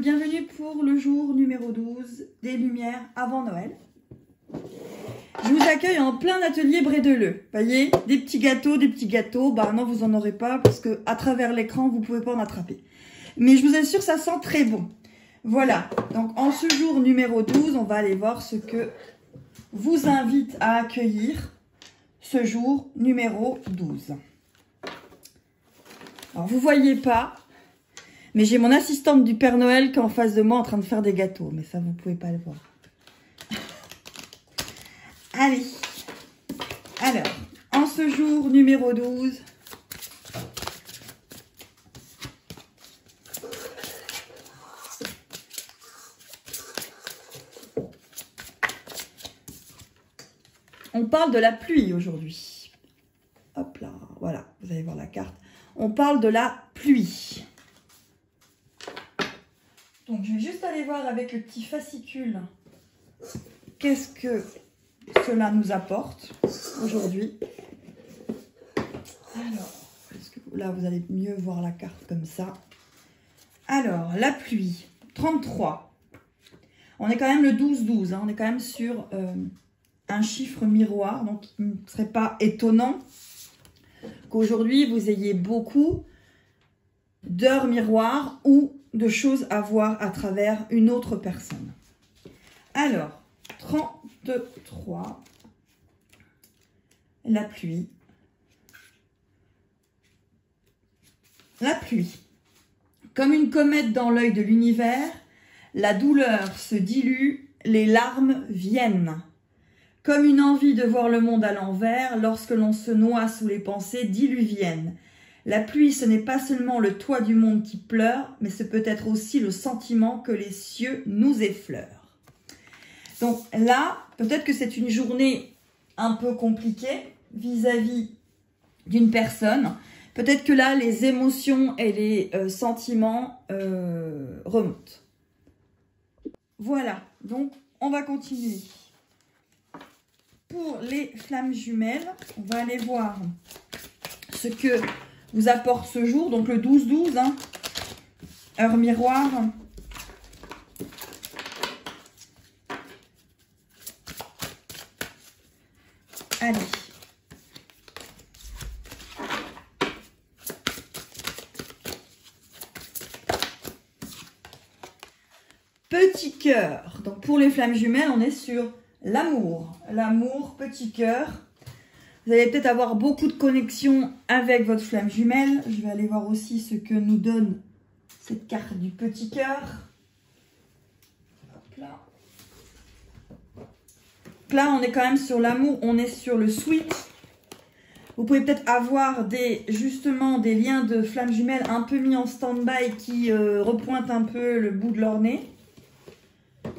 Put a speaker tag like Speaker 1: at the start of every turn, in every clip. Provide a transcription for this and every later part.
Speaker 1: bienvenue pour le jour numéro 12 des Lumières avant Noël. Je vous accueille en plein atelier Brédeleux. Voyez, des petits gâteaux. Bah non, vous en aurez pas parce que à travers l'écran, vous pouvez pas en attraper. Mais je vous assure, ça sent très bon. Voilà, donc en ce jour numéro 12, on va aller voir ce que vous invite à accueillir ce jour numéro 12. Alors, vous voyez pas, mais j'ai mon assistante du Père Noël qui est en face de moi en train de faire des gâteaux. Mais ça, vous pouvez pas le voir. Allez. Alors, en ce jour numéro 12, on parle de la pluie aujourd'hui. Hop là, voilà, vous allez voir la carte. On parle de la pluie. Donc, je vais juste aller voir avec le petit fascicule qu'est-ce que cela nous apporte aujourd'hui. Alors, est-ce que là, vous allez mieux voir la carte comme ça. Alors, la pluie, 33. On est quand même le 12-12, hein, on est quand même sur un chiffre miroir, donc il ne serait pas étonnant qu'aujourd'hui, vous ayez beaucoup d'heures miroirs ou de choses à voir à travers une autre personne. Alors, 33, la pluie. La pluie. Comme une comète dans l'œil de l'univers, la douleur se dilue, les larmes viennent. Comme une envie de voir le monde à l'envers, lorsque l'on se noie sous les pensées diluviennes. La pluie, ce n'est pas seulement le toit du monde qui pleure, mais ce peut être aussi le sentiment que les cieux nous effleurent. Donc là, peut-être que c'est une journée un peu compliquée vis-à-vis d'une personne. Peut-être que là, les émotions et les sentiments remontent. Voilà, donc on va continuer. Pour les flammes jumelles, on va aller voir ce que vous apporte ce jour. Donc le 12-12, hein, heure miroir. Allez. Petit cœur. Donc pour les flammes jumelles, on est sur l'amour. L'amour, petit cœur. Vous allez peut-être avoir beaucoup de connexions avec votre flamme jumelle. Je vais aller voir aussi ce que nous donne cette carte du petit cœur. Hop là. Là, on est quand même sur l'amour, on est sur le sweet. Vous pouvez peut-être avoir justement des liens de flammes jumelles un peu mis en stand-by qui repointent un peu le bout de leur nez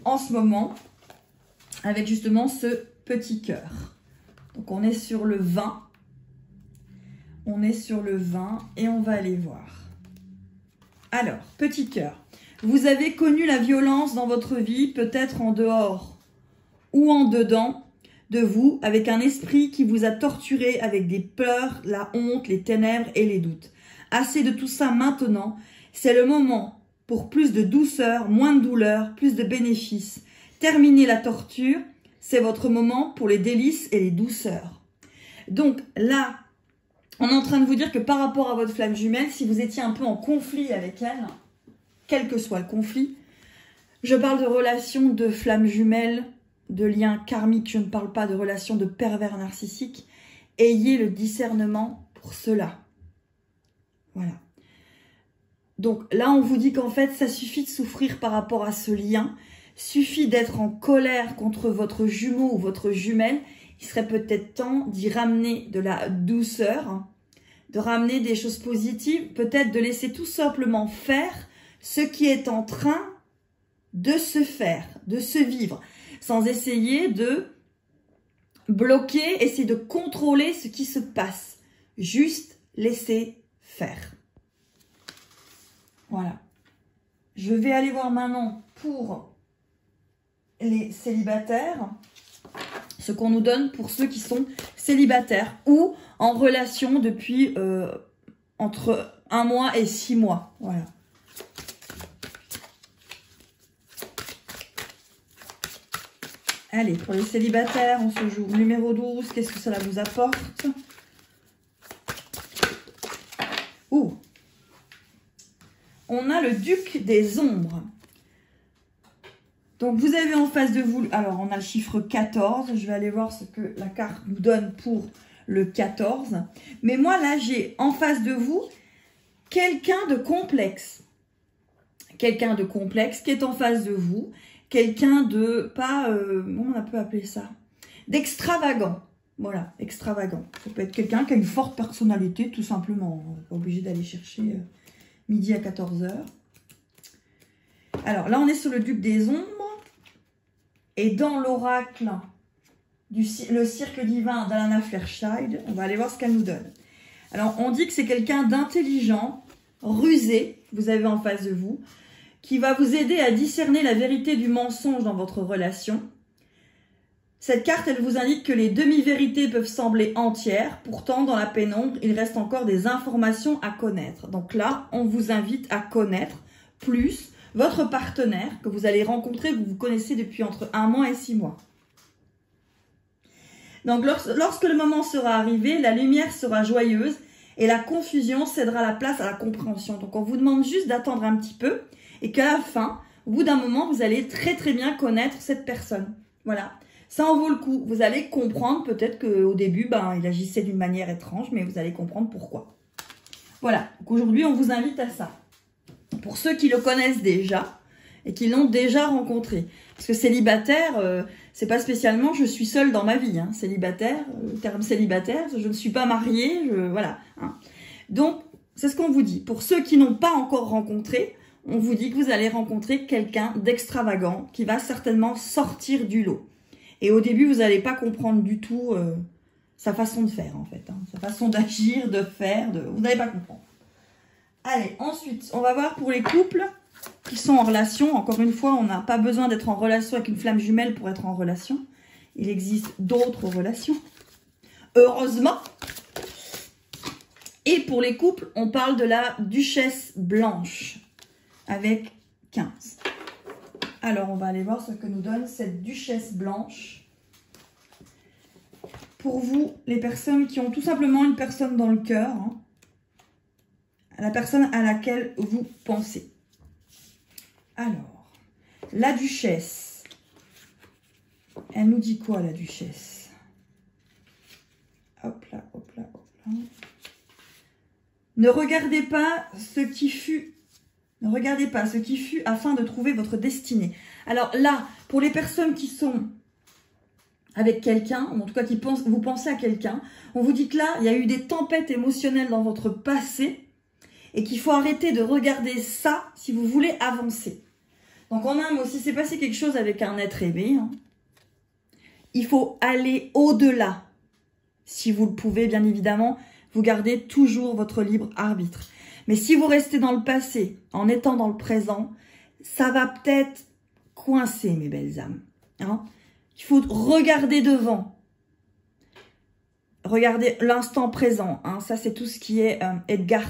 Speaker 1: en ce moment, avec justement ce petit cœur. Donc, on est sur le 20. On est sur le 20 et on va aller voir. Alors, petit cœur. Vous avez connu la violence dans votre vie, peut-être en dehors ou en dedans de vous, avec un esprit qui vous a torturé avec des peurs, la honte, les ténèbres et les doutes. Assez de tout ça maintenant. C'est le moment pour plus de douceur, moins de douleur, plus de bénéfices. Terminez la torture. C'est votre moment pour les délices et les douceurs. Donc là, on est en train de vous dire que par rapport à votre flamme jumelle, si vous étiez un peu en conflit avec elle, quel que soit le conflit, je parle de relations de flamme jumelle, de liens karmiques, je ne parle pas de relations de pervers narcissiques. Ayez le discernement pour cela. Voilà. Donc là, on vous dit qu'en fait, ça suffit de souffrir par rapport à ce lien. Suffit d'être en colère contre votre jumeau ou votre jumelle. Il serait peut-être temps d'y ramener de la douceur, de ramener des choses positives, peut-être de laisser tout simplement faire ce qui est en train de se faire, de se vivre, sans essayer de bloquer, essayer de contrôler ce qui se passe. Juste laisser faire. Voilà. Je vais aller voir maintenant pour les célibataires, ce qu'on nous donne pour ceux qui sont célibataires ou en relation depuis entre 1 mois et 6 mois. Voilà. Allez, pour les célibataires, en ce jour numéro 12, qu'est-ce que cela vous apporte? Ouh! On a le duc des ombres. Donc, vous avez en face de vous... Alors, on a le chiffre 14. Je vais aller voir ce que la carte nous donne pour le 14. Mais moi, là, j'ai en face de vous quelqu'un de complexe. Quelqu'un de complexe qui est en face de vous. Quelqu'un de pas, comment on peut appeler ça? D'extravagant. Voilà, extravagant. Ça peut être quelqu'un qui a une forte personnalité, tout simplement. On n'est pas obligé d'aller chercher midi à 14 h. Alors là, on est sur le duc des ombres. Et dans l'oracle, le cirque divin d'Alana Fairchild, on va aller voir ce qu'elle nous donne. Alors, on dit que c'est quelqu'un d'intelligent, rusé, vous avez en face de vous, qui va vous aider à discerner la vérité du mensonge dans votre relation. Cette carte, elle vous indique que les demi-vérités peuvent sembler entières. Pourtant, dans la pénombre, il reste encore des informations à connaître. Donc là, on vous invite à connaître plus votre partenaire que vous allez rencontrer, que vous connaissez depuis entre 1 mois et 6 mois. Donc, lorsque le moment sera arrivé, la lumière sera joyeuse et la confusion cédera la place à la compréhension. Donc, on vous demande juste d'attendre un petit peu. Et qu'à la fin, au bout d'un moment, vous allez très très bien connaître cette personne. Voilà, ça en vaut le coup. Vous allez comprendre peut-être qu'au début, il agissait d'une manière étrange, mais vous allez comprendre pourquoi. Voilà, donc aujourd'hui, on vous invite à ça. Pour ceux qui le connaissent déjà et qui l'ont déjà rencontré. Parce que célibataire, c'est pas spécialement je suis seule dans ma vie. Hein. Célibataire, le terme célibataire, je ne suis pas mariée, voilà. Hein. Donc, c'est ce qu'on vous dit. Pour ceux qui n'ont pas encore rencontré, on vous dit que vous allez rencontrer quelqu'un d'extravagant qui va certainement sortir du lot. Et au début, vous n'allez pas comprendre du tout sa façon de faire, en fait. Hein. Sa façon d'agir, de faire, vous n'allez pas comprendre. Allez, ensuite, on va voir pour les couples qui sont en relation. Encore une fois, on n'a pas besoin d'être en relation avec une flamme jumelle pour être en relation. Il existe d'autres relations. Heureusement. Et pour les couples, on parle de la duchesse blanche. Avec 15. Alors, on va aller voir ce que nous donne cette duchesse blanche. Pour vous, les personnes qui ont tout simplement une personne dans le cœur, hein, la personne à laquelle vous pensez. Alors, la duchesse, elle nous dit quoi, la duchesse? Hop là, hop là, hop là. Ne regardez pas ce qui fut. Ne regardez pas ce qui fut afin de trouver votre destinée. Alors là, pour les personnes qui sont avec quelqu'un, ou en tout cas qui vous pensez à quelqu'un, on vous dit que là, il y a eu des tempêtes émotionnelles dans votre passé et qu'il faut arrêter de regarder ça si vous voulez avancer. Donc en un mot, si c'est passé quelque chose avec un être aimé, hein, il faut aller au-delà. Si vous le pouvez, bien évidemment, vous gardez toujours votre libre arbitre. Mais si vous restez dans le passé, en étant dans le présent, ça va peut-être coincer, mes belles âmes. Hein? Il faut regarder devant. Regardez l'instant présent. Hein? Ça, c'est tout ce qui est Edgar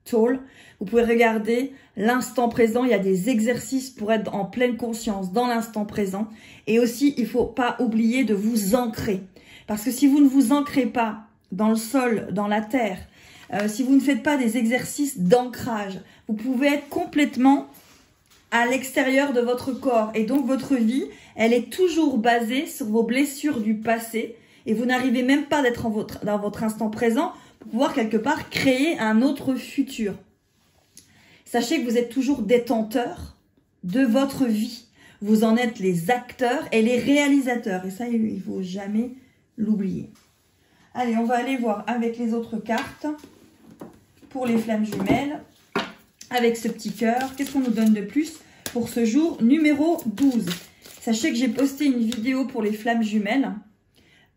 Speaker 1: Tolle. Vous pouvez regarder l'instant présent. Il y a des exercices pour être en pleine conscience dans l'instant présent. Et aussi, il ne faut pas oublier de vous ancrer. Parce que si vous ne vous ancrez pas dans le sol, dans la terre, si vous ne faites pas des exercices d'ancrage, vous pouvez être complètement à l'extérieur de votre corps. Et donc, votre vie, elle est toujours basée sur vos blessures du passé. Et vous n'arrivez même pas d'être dans votre instant présent pour pouvoir quelque part créer un autre futur. Sachez que vous êtes toujours détenteur de votre vie. Vous en êtes les acteurs et les réalisateurs. Et ça, il ne faut jamais l'oublier. Allez, on va aller voir avec les autres cartes. Pour les flammes jumelles, avec ce petit cœur, qu'est-ce qu'on nous donne de plus pour ce jour numéro 12? Sachez que j'ai posté une vidéo pour les flammes jumelles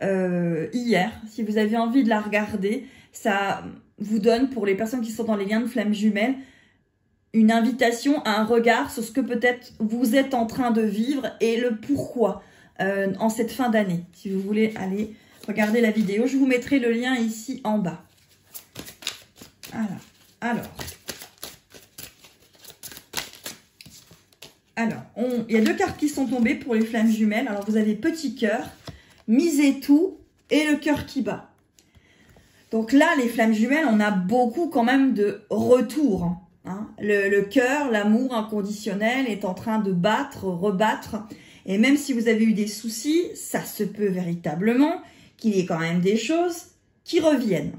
Speaker 1: hier. Si vous avez envie de la regarder, ça vous donne, pour les personnes qui sont dans les liens de flammes jumelles, une invitation à un regard sur ce que peut-être vous êtes en train de vivre et le pourquoi en cette fin d'année. Si vous voulez aller regarder la vidéo, je vous mettrai le lien ici en bas. Voilà. Alors, il y a deux cartes qui sont tombées pour les flammes jumelles. Alors, vous avez petit cœur, misez tout et le cœur qui bat. Donc là, les flammes jumelles, on a beaucoup quand même de retour. Hein. Le cœur, l'amour inconditionnel est en train de battre, rebattre. Et même si vous avez eu des soucis, ça se peut véritablement qu'il y ait quand même des choses qui reviennent.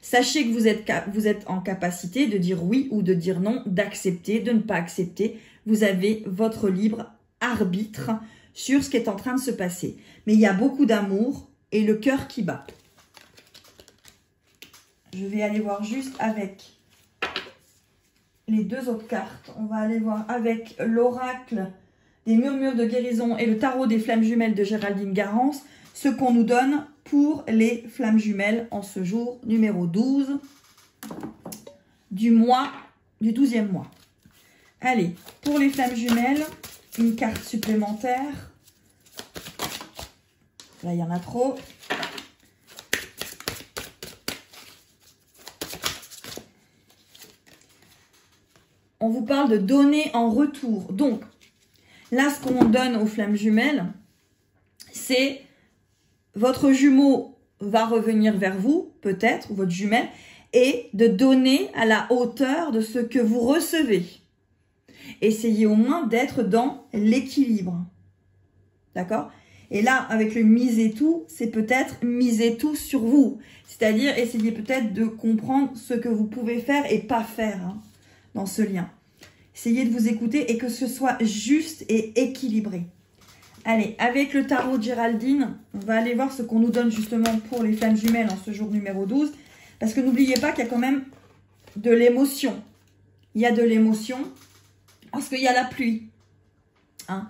Speaker 1: Sachez que vous êtes en capacité de dire oui ou de dire non, d'accepter, de ne pas accepter. Vous avez votre libre arbitre sur ce qui est en train de se passer. Mais il y a beaucoup d'amour et le cœur qui bat. Je vais aller voir juste avec les deux autres cartes. On va aller voir avec l'oracle des murmures de guérison et le tarot des flammes jumelles de Géraldine Garance, ce qu'on nous donne pour les flammes jumelles en ce jour numéro 12 du 12e mois. Allez, pour les flammes jumelles, une carte supplémentaire. Là, il y en a trop. On vous parle de donner en retour. Donc, là, ce qu'on donne aux flammes jumelles, c'est votre jumeau va revenir vers vous, peut-être, ou votre jumelle, et de donner à la hauteur de ce que vous recevez. Essayez au moins d'être dans l'équilibre. D'accord? Et là, avec le miser tout, c'est peut-être miser tout sur vous. C'est-à-dire, essayez peut-être de comprendre ce que vous pouvez faire et pas faire hein, dans ce lien. Essayez de vous écouter et que ce soit juste et équilibré. Allez, avec le tarot de Géraldine, on va aller voir ce qu'on nous donne justement pour les flammes jumelles en ce jour numéro 12. Parce que n'oubliez pas qu'il y a quand même de l'émotion. Il y a de l'émotion parce qu'il y a la pluie. Hein.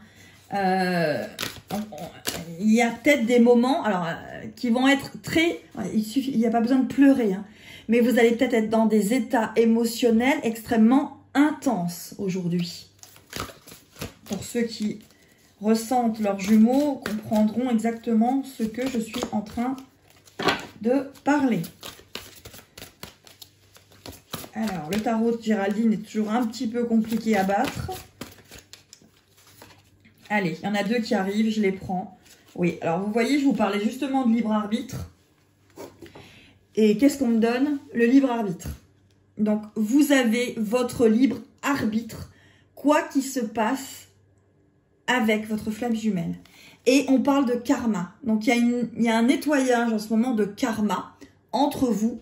Speaker 1: Il y a peut-être des moments alors, qui vont être très... Il n'y a pas besoin de pleurer. Hein, mais vous allez peut-être être dans des états émotionnels extrêmement intenses aujourd'hui. Pour ceux qui ressentent leurs jumeaux, comprendront exactement ce que je suis en train de parler. Alors, le tarot de Géraldine est toujours un petit peu compliqué à battre. Allez, il y en a deux qui arrivent, je les prends. Oui, alors vous voyez, je vous parlais justement de libre arbitre. Et qu'est-ce qu'on me donne? Le libre arbitre. Donc, vous avez votre libre arbitre, quoi qu'il se passe avec votre flamme jumelle. Et on parle de karma. Donc, il y a un nettoyage en ce moment de karma entre vous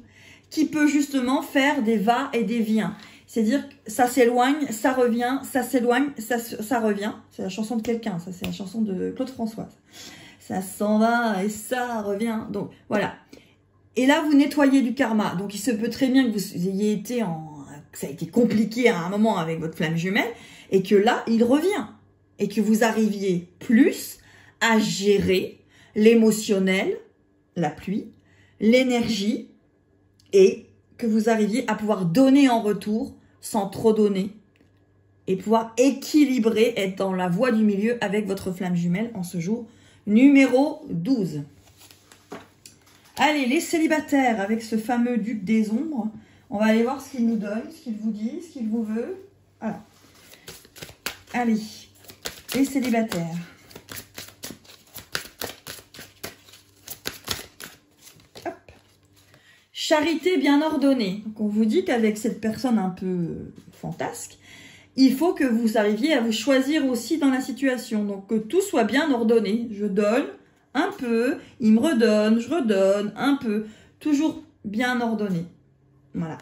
Speaker 1: qui peut justement faire des va et des viens. C'est-à-dire que ça s'éloigne, ça revient, ça s'éloigne, ça revient. C'est la chanson de quelqu'un, ça c'est la chanson de Claude Françoise. Ça s'en va et ça revient. Donc, voilà. Et là, vous nettoyez du karma. Donc, il se peut très bien que vous ayez été que ça a été compliqué à un moment avec votre flamme jumelle et que là, il revient. Et que vous arriviez plus à gérer l'émotionnel, la pluie, l'énergie et que vous arriviez à pouvoir donner en retour sans trop donner et pouvoir équilibrer, être dans la voie du milieu avec votre flamme jumelle en ce jour numéro 12. Allez, les célibataires avec ce fameux duc des ombres, on va aller voir ce qu'il nous donne, ce qu'il vous dit, ce qu'il vous veut. Voilà. Allez, les célibataires. Hop. Charité bien ordonnée. Donc on vous dit qu'avec cette personne un peu fantasque, il faut que vous arriviez à vous choisir aussi dans la situation. Donc que tout soit bien ordonné. Je donne un peu, il me redonne, je redonne un peu. Toujours bien ordonné. Voilà.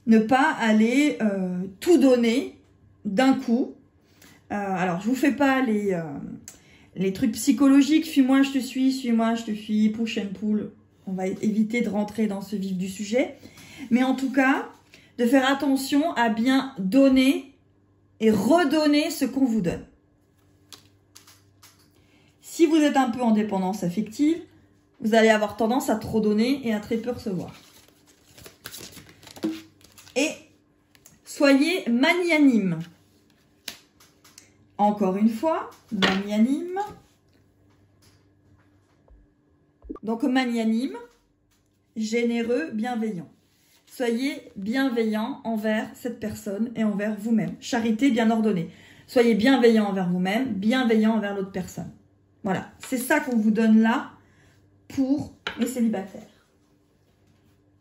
Speaker 1: Ne pas aller tout donner d'un coup. Alors, je vous fais pas les trucs psychologiques. Fuis-moi, je te suis-moi, je te fuis, push and pull. On va éviter de rentrer dans ce vif du sujet. Mais en tout cas, de faire attention à bien donner et redonner ce qu'on vous donne. Si vous êtes un peu en dépendance affective, vous allez avoir tendance à trop donner et à très peu recevoir. Et soyez magnanime. Encore une fois, magnanime. Donc magnanime, généreux, bienveillant. Soyez bienveillant envers cette personne et envers vous-même. Charité bien ordonnée. Soyez bienveillant envers vous-même, bienveillant envers l'autre personne. Voilà, c'est ça qu'on vous donne là pour les célibataires.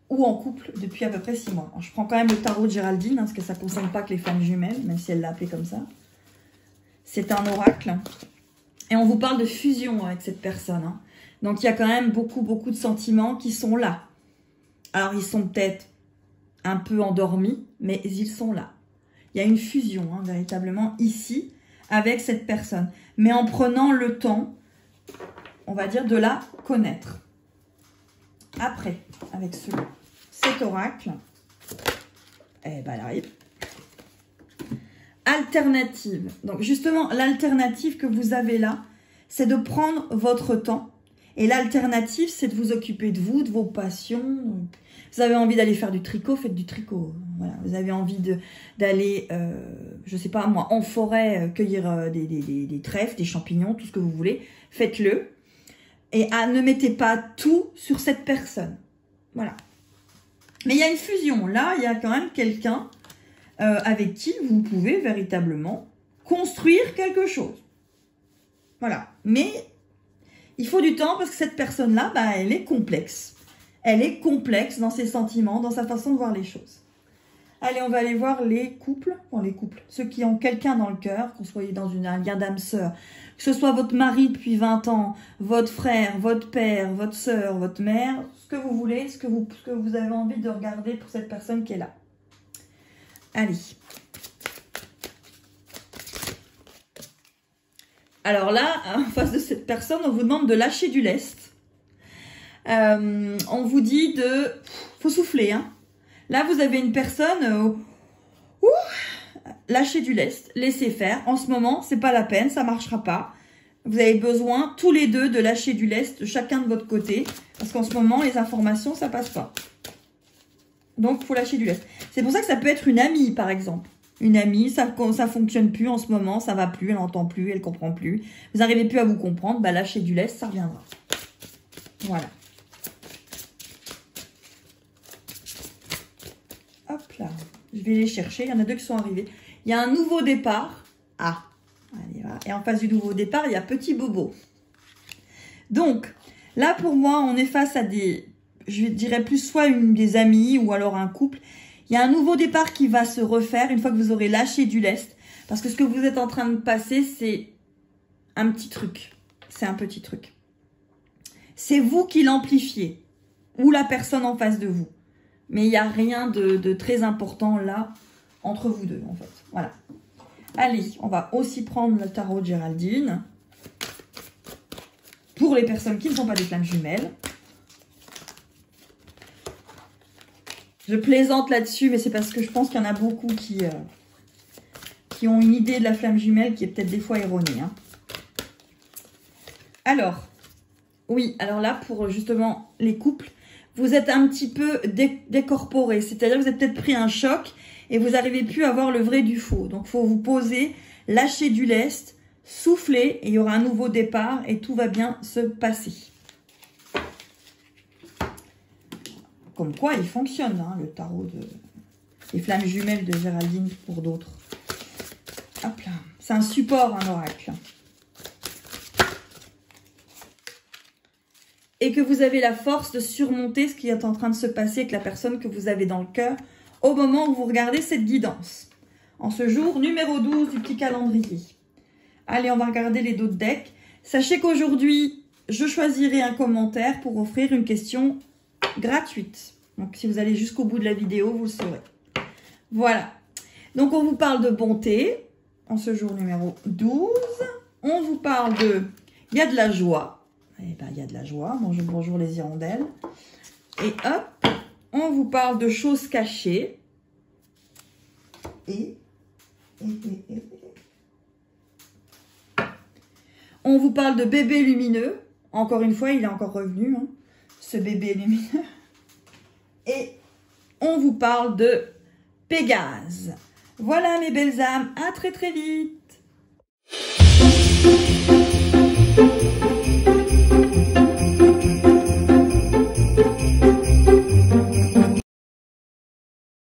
Speaker 1: Ou en couple depuis à peu près 6 mois. Alors, je prends quand même le tarot de Géraldine, parce que ça ne concerne pas que les femmes jumelles, même si elle l'a appelé comme ça. C'est un oracle. Et on vous parle de fusion avec cette personne. Hein. Donc, il y a quand même beaucoup de sentiments qui sont là. Alors, ils sont peut-être un peu endormis, mais ils sont là. Il y a une fusion, hein, véritablement, ici, avec cette personne. Mais en prenant le temps, on va dire, de la connaître. Après, avec cet oracle, eh ben, elle arrive. Alternative. Donc, justement, l'alternative que vous avez là, c'est de prendre votre temps. Et l'alternative, c'est de vous occuper de vous, de vos passions. Vous avez envie d'aller faire du tricot, faites du tricot. Voilà. Vous avez envie d'aller, je sais pas moi, en forêt, cueillir des trèfles, des champignons, tout ce que vous voulez. Faites-le. Et ne mettez pas tout sur cette personne. Voilà. Mais il y a une fusion. Là, il y a quand même quelqu'un avec qui vous pouvez véritablement construire quelque chose. Voilà. Mais il faut du temps parce que cette personne-là, bah, elle est complexe. Elle est complexe dans ses sentiments, dans sa façon de voir les choses. Allez, on va aller voir les couples. Bon, les couples. Ceux qui ont quelqu'un dans le cœur, qu'on soit dans un lien d'âme-sœur. Que ce soit votre mari depuis 20 ans, votre frère, votre père, votre sœur, votre mère. Ce que vous voulez, ce que vous avez envie de regarder pour cette personne qui est là. Allez. Alors là, en face de cette personne, on vous demande de lâcher du lest. On vous dit de... faut souffler, hein. Là, vous avez une personne... lâchez du lest, laissez faire. En ce moment, c'est pas la peine, ça marchera pas. Vous avez besoin, tous les deux, de lâcher du lest, chacun de votre côté. Parce qu'en ce moment, les informations, ça passe pas. Donc, il faut lâcher du lest. C'est pour ça que ça peut être une amie, par exemple. Une amie, ça fonctionne plus en ce moment, ça va plus, elle n'entend plus, elle comprend plus. Vous n'arrivez plus à vous comprendre, bah lâchez du lest, ça reviendra. Voilà. Hop là, je vais les chercher, il y en a 2 qui sont arrivés. Il y a un nouveau départ. Ah, allez, voilà. Et en face du nouveau départ, il y a petit bobo. Donc, là pour moi, on est face à des, je dirais plus soit des amies ou alors un couple. Il y a un nouveau départ qui va se refaire une fois que vous aurez lâché du lest. Parce que ce que vous êtes en train de passer, c'est un petit truc. C'est un petit truc. C'est vous qui l'amplifiez. Ou la personne en face de vous. Mais il n'y a rien de très important là, entre vous deux, en fait. Voilà. Allez, on va aussi prendre le tarot de Géraldine. Pour les personnes qui ne sont pas des flammes jumelles. Je plaisante là-dessus, mais c'est parce que je pense qu'il y en a beaucoup qui ont une idée de la flamme jumelle qui est peut-être des fois erronée. Hein. Alors, oui, alors là, pour justement les couples, vous êtes un petit peu décorporé. C'est-à-dire que vous avez peut-être pris un choc et vous n'arrivez plus à voir le vrai du faux. Donc, il faut vous poser, lâcher du lest, souffler et il y aura un nouveau départ et tout va bien se passer. Comme quoi, il fonctionne, hein, le tarot des flammes jumelles de Géraldine pour d'autres. Hop là. C'est un support, un oracle. Et que vous avez la force de surmonter ce qui est en train de se passer avec la personne que vous avez dans le cœur au moment où vous regardez cette guidance. En ce jour numéro 12 du petit calendrier. Allez, on va regarder les d'autres decks. Sachez qu'aujourd'hui, je choisirai un commentaire pour offrir une question gratuite. Donc, si vous allez jusqu'au bout de la vidéo, vous le saurez. Voilà. Donc, on vous parle de bonté en ce jour numéro 12. On vous parle de... Il y a de la joie. Eh bien, il y a de la joie. Bonjour, bonjour les hirondelles. Et hop, on vous parle de choses cachées. On vous parle de bébé lumineux. Encore une fois, il est encore revenu, hein, ce bébé lumineux. Et on vous parle de Pégase. Voilà mes belles âmes, à très très vite.